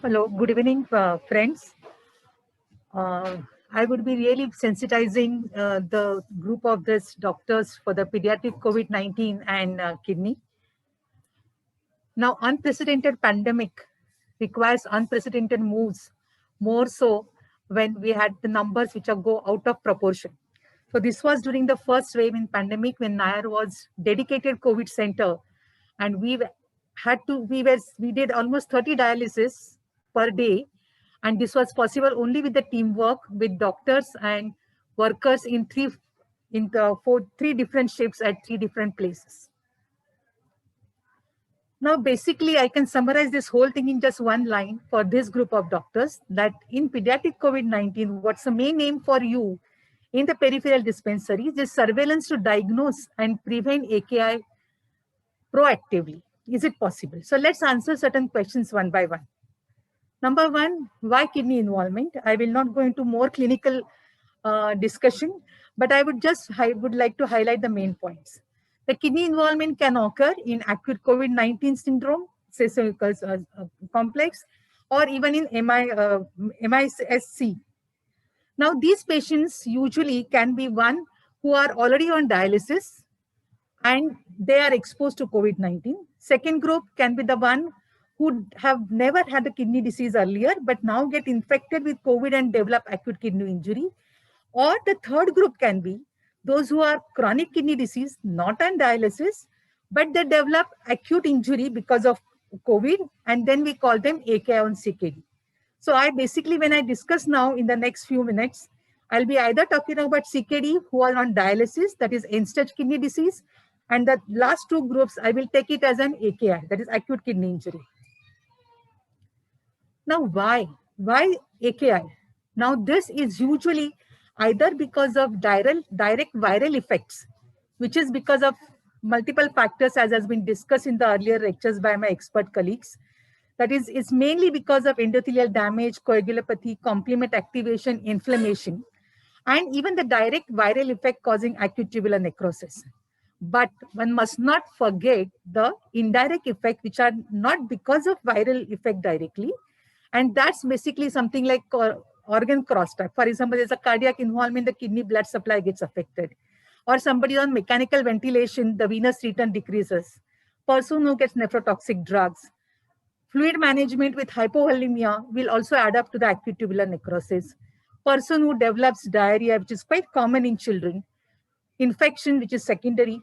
Hello, good evening, friends. Uh, I would be really sensitizing the group of this doctors for the pediatric COVID-19 and kidney. Now, unprecedented pandemic requires unprecedented moves, more so when we had the numbers which are go out of proportion. So this was during the first wave in pandemic when Nair was dedicated COVID center, and we did almost 30 dialysis per day, and this was possible only with the teamwork with doctors and workers in three different shifts at three different places. Now, basically, I can summarize this whole thing in just one line for this group of doctors that in pediatric COVID-19, what's the main aim for you in the peripheral dispensaries is surveillance to diagnose and prevent AKI proactively. Is it possible? So let's answer certain questions one by one. Number one, why kidney involvement? I will not go into more clinical discussion, but I would like to highlight the main points. The kidney involvement can occur in acute COVID-19 syndrome, complex, or even in MISC. Now, these patients usually can be one who are already on dialysis and they are exposed to COVID-19. Second group can be the one who have never had a kidney disease earlier, but now get infected with COVID and develop acute kidney injury. Or the third group can be those who are chronic kidney disease, not on dialysis, but they develop acute injury because of COVID, and then we call them AKI on CKD. So when I discuss now in the next few minutes, I'll be either talking about CKD who are on dialysis, that is end-stage kidney disease, and the last two groups, I will take it as an AKI, that is acute kidney injury. Now, why? Why AKI? Now, this is usually either because of direct viral effects, which is because of multiple factors as has been discussed in the earlier lectures by my expert colleagues. That is, it's mainly because of endothelial damage, coagulopathy, complement activation, inflammation, and even the direct viral effect causing acute tubular necrosis. But one must not forget the indirect effect, which are not because of viral effect directly. And that's basically something like organ crosstalk. For example, there's a cardiac involvement, the kidney blood supply gets affected. Or somebody on mechanical ventilation, the venous return decreases. Person who gets nephrotoxic drugs. Fluid management with hypovolemia will also add up to the acute tubular necrosis. Person who develops diarrhea, which is quite common in children. Infection, which is secondary.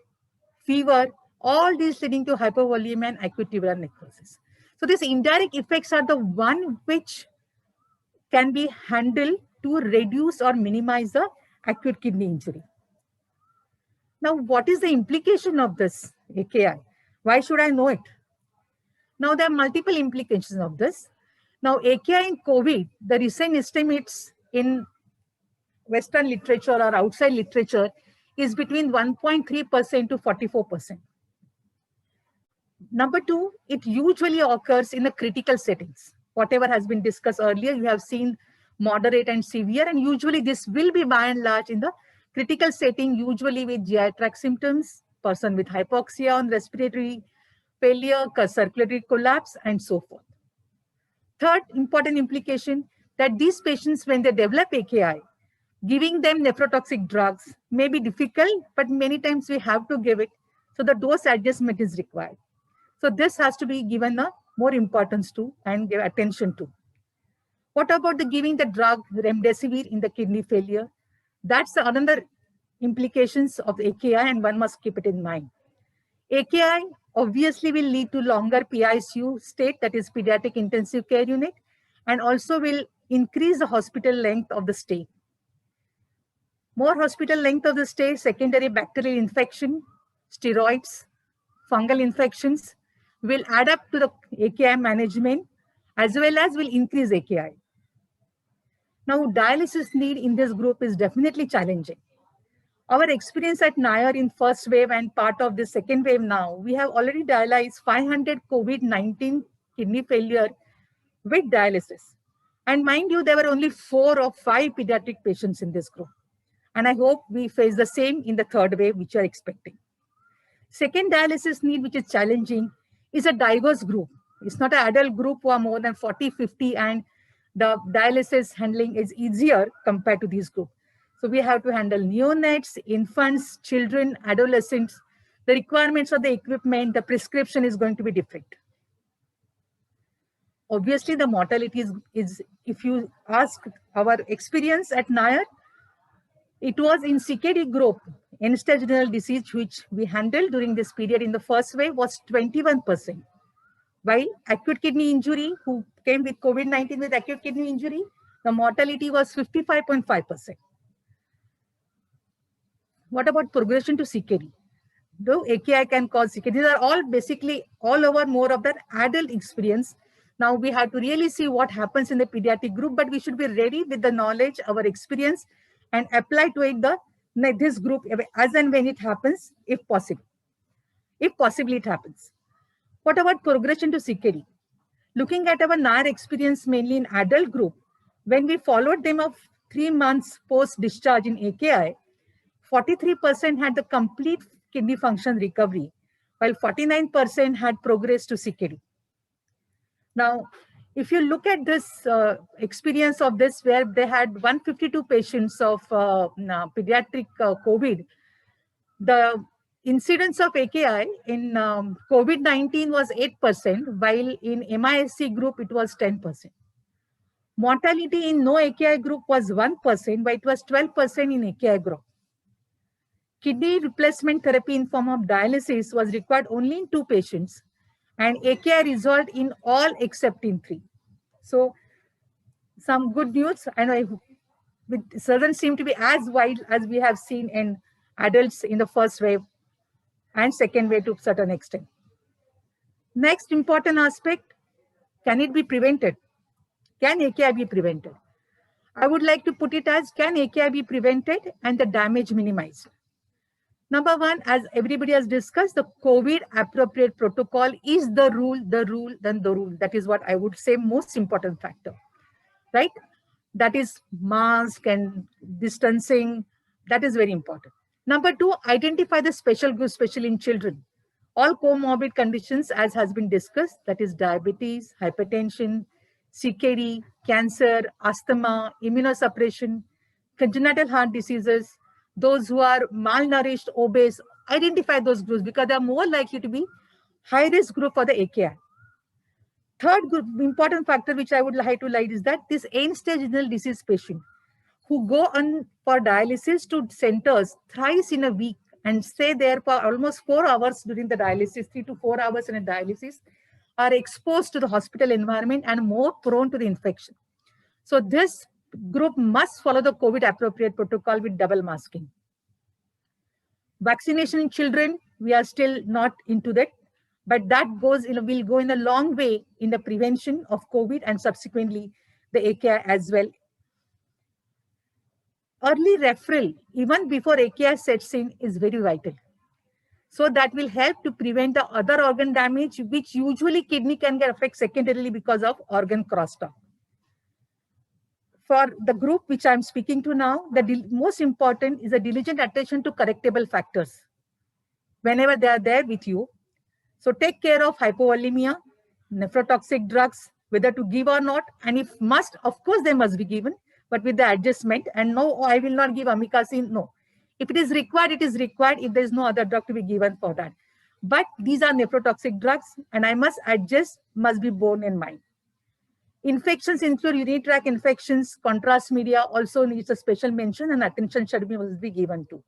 Fever, all these leading to hypovolemia and acute tubular necrosis. So these indirect effects are the one which can be handled to reduce or minimize the acute kidney injury. Now, what is the implication of this AKI? Why should I know it? Now, there are multiple implications of this. Now, AKI in COVID, the recent estimates in Western literature or outside literature is between 1.3% to 44%. Number two, it usually occurs in the critical settings. Whatever has been discussed earlier, you have seen moderate and severe, and usually this will be by and large in the critical setting, usually with GI tract symptoms, person with hypoxia on respiratory failure, circulatory collapse, and so forth. Third important implication that these patients, when they develop AKI, giving them nephrotoxic drugs may be difficult, but many times we have to give it. So the dose adjustment is required. So this has to be given a more importance to and give attention to. What about the giving the drug remdesivir in the kidney failure? That's another implications of AKI, and one must keep it in mind. AKI obviously will lead to longer PICU state, that is pediatric intensive care unit, and also will increase the hospital length of the stay. More hospital length of the stay, secondary bacterial infection, steroids, fungal infections will add up to the AKI management as well as will increase AKI. Now, dialysis need in this group is definitely challenging. Our experience at Nair in first wave and part of the second wave now, we have already dialyzed 500 COVID-19 kidney failure with dialysis. And mind you, there were only 4 or 5 pediatric patients in this group. And I hope we face the same in the third wave, which you are expecting. Second dialysis need, which is challenging, is a diverse group. It's not an adult group who are more than 40, 50, and the dialysis handling is easier compared to this group. So we have to handle neonates, infants, children, adolescents. The requirements of the equipment, the prescription is going to be different. Obviously, the mortality is if you ask our experience at Nair, it was in CKD group, end-stage renal disease, which we handled during this period in the first wave was 21%. While acute kidney injury, who came with COVID-19 with acute kidney injury, the mortality was 55.5%. What about progression to CKD? Though AKI can cause CKD, these are all basically all over more of that adult experience. Now we have to really see what happens in the pediatric group, but we should be ready with the knowledge, our experience, and apply to it this group as and when it happens, if possible. If possibly it happens. What about progression to CKD? Looking at our Nair experience mainly in adult group, when we followed them of 3 months post-discharge in AKI, 43% had the complete kidney function recovery, while 49% had progressed to CKD. Now, if you look at this experience of this, where they had 152 patients of pediatric COVID, the incidence of AKI in COVID-19 was 8%, while in MISC group, it was 10%. Mortality in no AKI group was 1%, but it was 12% in AKI group. Kidney replacement therapy in form of dialysis was required only in 2 patients, and AKI resolved in all except in 3. So some good news, and it doesn't seem to be as wide as we have seen in adults in the first wave and second wave to a certain extent. Next important aspect, can it be prevented? Can AKI be prevented? I would like to put it as, can AKI be prevented and the damage minimized? Number one, as everybody has discussed, the COVID appropriate protocol is the rule. That is what I would say most important factor, right? That is mask and distancing. That is very important. Number two, identify the special groups, especially in children. All comorbid conditions, as has been discussed, that is diabetes, hypertension, CKD, cancer, asthma, immunosuppression, congenital heart diseases, those who are malnourished, obese, identify those groups because they are more likely to be high-risk group for the AKI. Third important factor which I would like to highlight is that this end-stage renal disease patient who go on for dialysis to centers thrice in a week and stay there for almost 4 hours during the dialysis, 3 to 4 hours in a dialysis, are exposed to the hospital environment and more prone to the infection. So this group must follow the COVID appropriate protocol with double masking. Vaccination in children, we are still not into that, but that will go in a long way in the prevention of COVID and subsequently the AKI as well. Early referral, even before AKI sets in, is very vital. So that will help to prevent the other organ damage, which usually kidney can get affected secondarily because of organ crosstalk. For the group which I'm speaking to now, the most important is a diligent attention to correctable factors whenever they are there with you. So take care of hypovolemia, nephrotoxic drugs, whether to give or not, and if must, of course they must be given, but with the adjustment. And no, I will not give amikacin, no. If it is required, it is required. If there is no other drug to be given for that. But these are nephrotoxic drugs, and I must adjust, must be borne in mind. Infections include urinary tract infections, contrast media also needs a special mention and attention must be given to.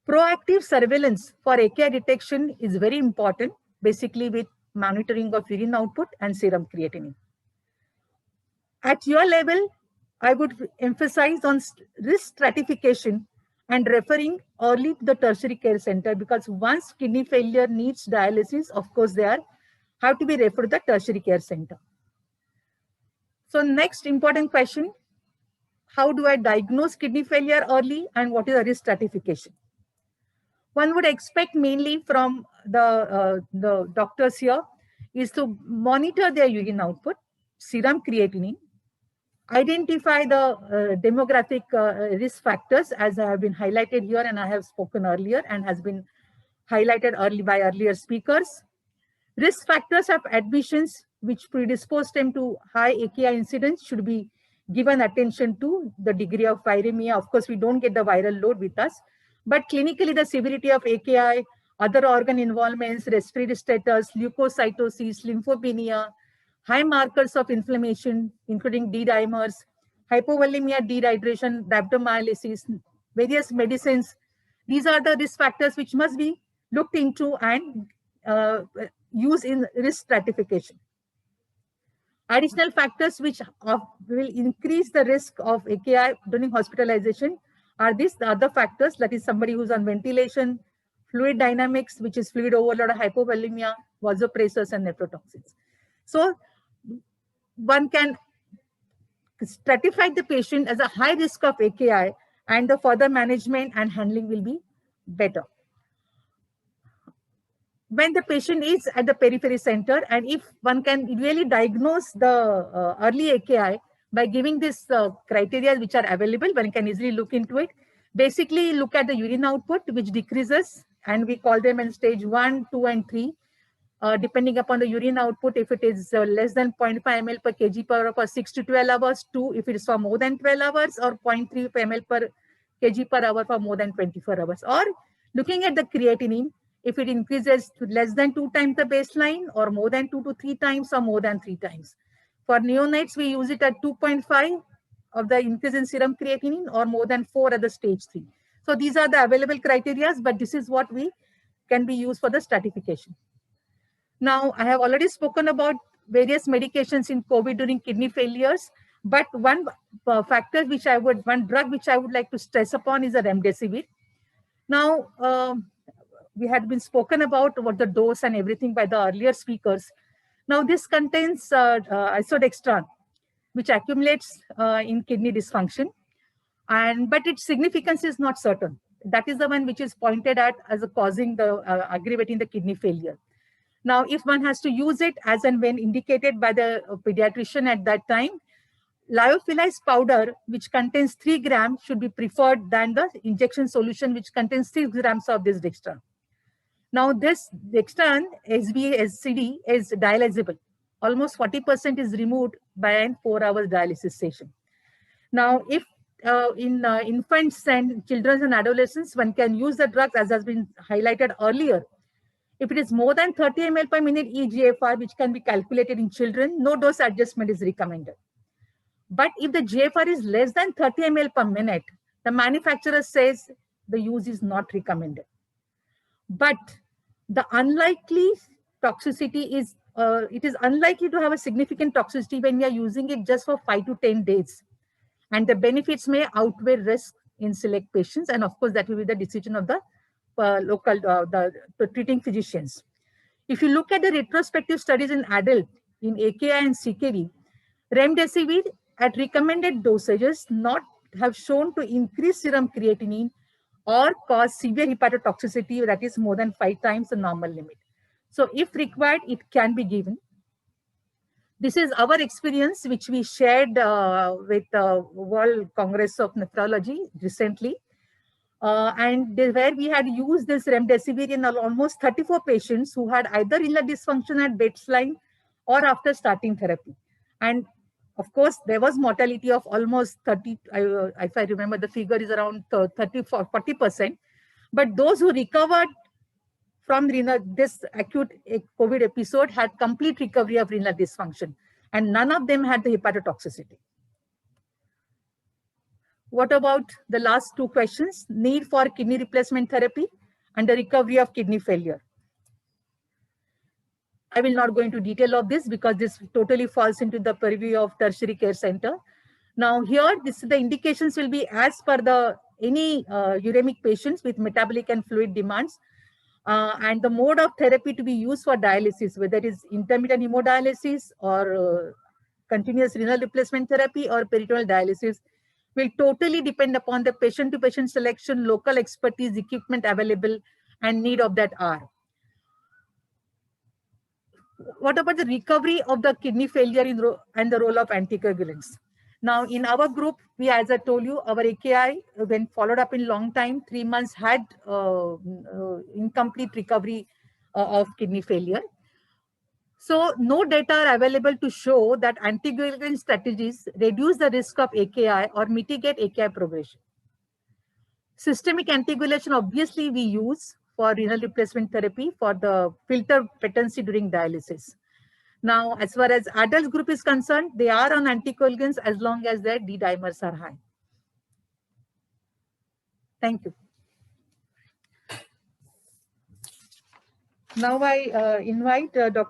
Proactive surveillance for AKI detection is very important, basically with monitoring of urine output and serum creatinine. At your level, I would emphasize on risk stratification and referring early to the tertiary care center, because once kidney failure needs dialysis, of course, they have to be referred to the tertiary care center. So next important question, how do I diagnose kidney failure early and what is the risk stratification? One would expect mainly from the doctors here is to monitor their urine output, serum creatinine, identify the demographic risk factors as have been highlighted here and I have spoken earlier and has been highlighted by earlier speakers. Risk factors of admissions which predispose them to high AKI incidence should be given attention to. The degree of viremia. Of course, we don't get the viral load with us, but clinically the severity of AKI, other organ involvements, respiratory status, leukocytosis, lymphopenia, high markers of inflammation, including D-dimers, hypovolemia, dehydration, rhabdomyolysis, various medicines. These are the risk factors which must be looked into and used in risk stratification. Additional factors which will increase the risk of AKI during hospitalization are these, the other factors, that is somebody who's on ventilation, fluid dynamics, which is fluid overload, hypovolemia, vasopressors, and nephrotoxins. So one can stratify the patient as a high risk of AKI, and the further management and handling will be better. When the patient is at the periphery center, and if one can really diagnose the early AKI by giving this criteria which are available, one can easily look into it. Basically, look at the urine output, which decreases, and we call them in stage 1, 2, and 3. Depending upon the urine output, if it is less than 0.5 ml per kg per hour for 6 to 12 hours, 2 if it is for more than 12 hours, or 0.3 ml per kg per hour for more than 24 hours. Or looking at the creatinine, if it increases to less than 2 times the baseline, or more than 2 to 3 times, or more than 3 times. For neonates, we use it at 2.5 of the increase in serum creatinine, or more than 4 at the stage 3. So these are the available criteria, but this is what we can be used for the stratification. Now, I have already spoken about various medications in COVID during kidney failures, but one drug which I would like to stress upon is the remdesivir. Now, we had been spoken about what the dose and everything by the earlier speakers. Now, this contains isodextran, which accumulates in kidney dysfunction, but its significance is not certain. That is the one which is pointed at as causing the aggravating the kidney failure. Now, if one has to use it as and when indicated by the pediatrician at that time, lyophilized powder, which contains 3 grams, should be preferred than the injection solution, which contains 6 grams of this dextran. Now, this dextran, SVSCD, is dialysable. Almost 40% is removed by a 4-hour dialysis session. Now, if in infants and children and adolescents, one can use the drugs as has been highlighted earlier. If it is more than 30 ml per minute eGFR, which can be calculated in children, no dose adjustment is recommended. But if the GFR is less than 30 ml per minute, the manufacturer says the use is not recommended. But the unlikely toxicity is, it is unlikely to have a significant toxicity when we are using it just for 5 to 10 days. And the benefits may outweigh risk in select patients. And of course, that will be the decision of the the treating physicians. If you look at the retrospective studies in adult in AKI and CKD, remdesivir at recommended dosages not have shown to increase serum creatinine or cause severe hepatotoxicity that is more than 5 times the normal limit. So if required, it can be given. This is our experience, which we shared with the World Congress of Nephrology recently. And where we had used this remdesivir in almost 34 patients who had either renal dysfunction at baseline or after starting therapy. And of course, there was mortality of almost 30, if I remember, the figure is around 40%. But those who recovered from this acute COVID episode had complete recovery of renal dysfunction, and none of them had the hepatotoxicity. What about the last 2 questions? Need for kidney replacement therapy and the recovery of kidney failure. I will not go into detail of this because this totally falls into the purview of tertiary care center. Now here, the indications will be as per the any uremic patients with metabolic and fluid demands, and the mode of therapy to be used for dialysis, whether it is intermittent hemodialysis or continuous renal replacement therapy or peritoneal dialysis, will totally depend upon the patient-to-patient selection, local expertise, equipment available, and need of that hour. What about the recovery of the kidney failure and the role of anticoagulants? Now, in our group, we, as I told you, our AKI, when followed up in long time, 3 months, had incomplete recovery of kidney failure. So no data are available to show that anticoagulant strategies reduce the risk of AKI or mitigate AKI progression. Systemic anticoagulation, obviously, we use for renal replacement therapy for the filter patency during dialysis. Now, as far as adults group is concerned, they are on anticoagulants as long as their D dimers are high. Thank you. Now I invite Dr.